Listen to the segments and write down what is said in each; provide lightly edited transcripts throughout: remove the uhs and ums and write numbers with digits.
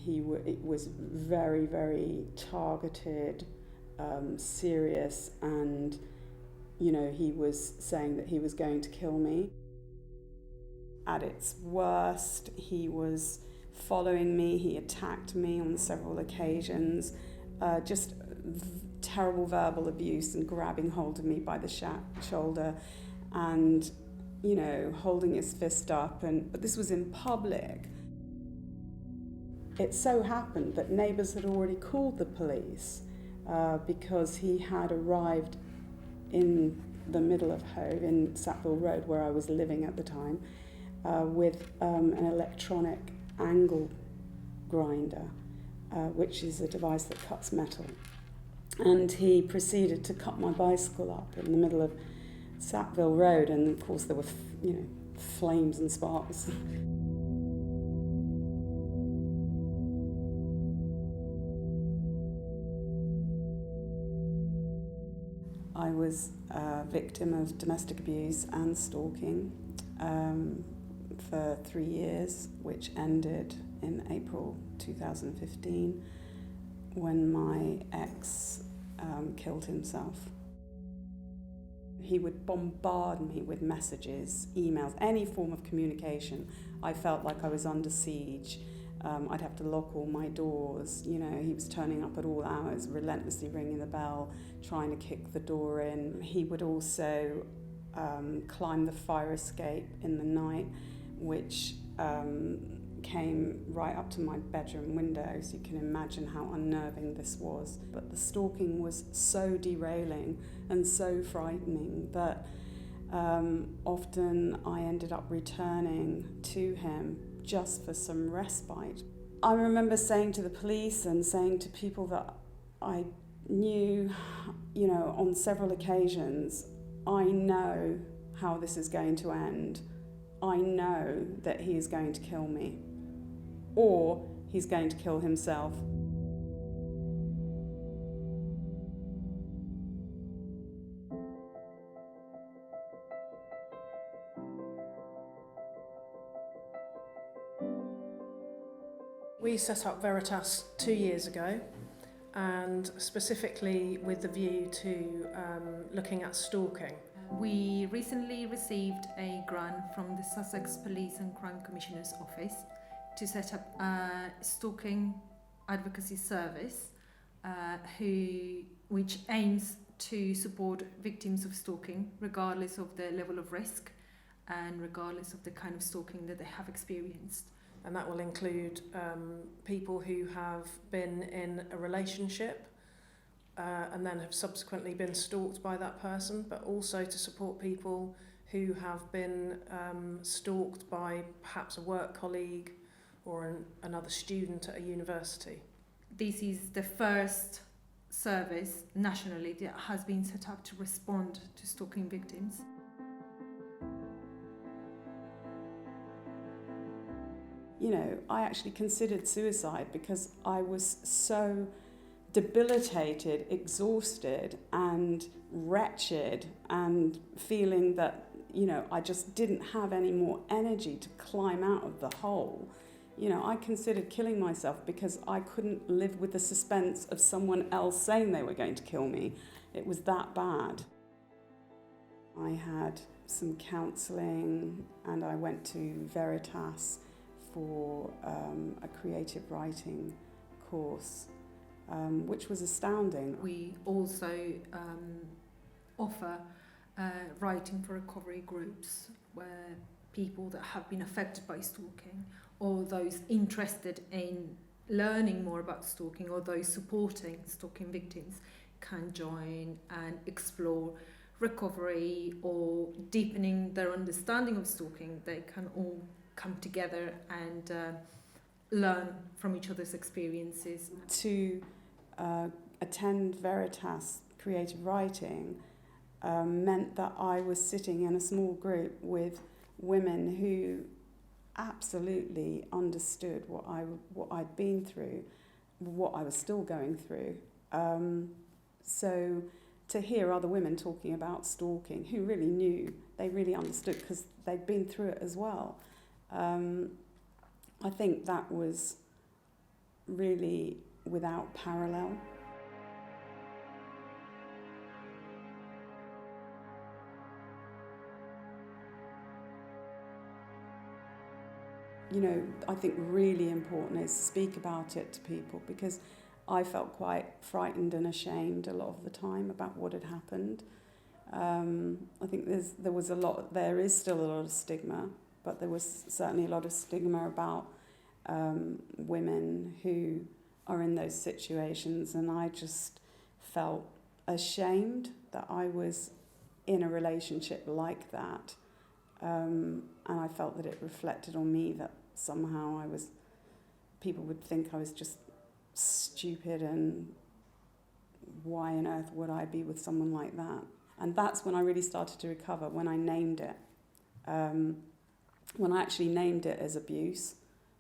It was very, very targeted, serious, and, he was saying that he was going to kill me. At its worst, he was following me, he attacked me on several occasions, just terrible verbal abuse and grabbing hold of me by the shoulder and, holding his fist up. But this was in public. It so happened that neighbours had already called the police because he had arrived in the middle of Hove, in Sackville Road, where I was living at the time, with an electronic angle grinder, which is a device that cuts metal. And he proceeded to cut my bicycle up in the middle of Sackville Road, and of course there were, flames and sparks. I was a victim of domestic abuse and stalking for 3 years, which ended in April 2015 when my ex killed himself. He would bombard me with messages, emails, any form of communication. I felt like I was under siege. I'd have to lock all my doors. He was turning up at all hours, relentlessly ringing the bell, trying to kick the door in. He would also climb the fire escape in the night, which came right up to my bedroom window, so you can imagine how unnerving this was. But the stalking was so derailing and so frightening that often I ended up returning to him just for some respite. I remember saying to the police and saying to people that I knew, on several occasions, I know how this is going to end. I know that he is going to kill me, or he's going to kill himself. We set up Veritas 2 years ago, and specifically with the view to looking at stalking. We recently received a grant from the Sussex Police and Crime Commissioner's Office to set up a stalking advocacy service which aims to support victims of stalking regardless of their level of risk and regardless of the kind of stalking that they have experienced. And that will include people who have been in a relationship and then have subsequently been stalked by that person, but also to support people who have been stalked by perhaps a work colleague or another student at a university. This is the first service nationally that has been set up to respond to stalking victims. I actually considered suicide because I was so debilitated, exhausted and wretched and feeling that, I just didn't have any more energy to climb out of the hole. I considered killing myself because I couldn't live with the suspense of someone else saying they were going to kill me. It was that bad. I had some counselling and I went to Veritas for a creative writing course, which was astounding. We also offer writing for recovery groups where people that have been affected by stalking or those interested in learning more about stalking or those supporting stalking victims can join and explore recovery or deepening their understanding of stalking. They can all come together and learn from each other's experiences. To attend Veritas creative writing meant that I was sitting in a small group with women who absolutely understood what I'd been through, what I was still going through. So to hear other women talking about stalking who really knew, they really understood because they'd been through it as well. I think that was really without parallel. You know, I think really important is speak about it to people, because I felt quite frightened and ashamed a lot of the time about what had happened. I think there is still a lot of stigma, but there was certainly a lot of stigma about women who are in those situations, and I just felt ashamed that I was in a relationship like that, and I felt that it reflected on me, that somehow people would think I was just stupid, and why on earth would I be with someone like that? And that's when I really started to recover, when I named it. When I actually named it as abuse,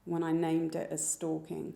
when I named it as stalking.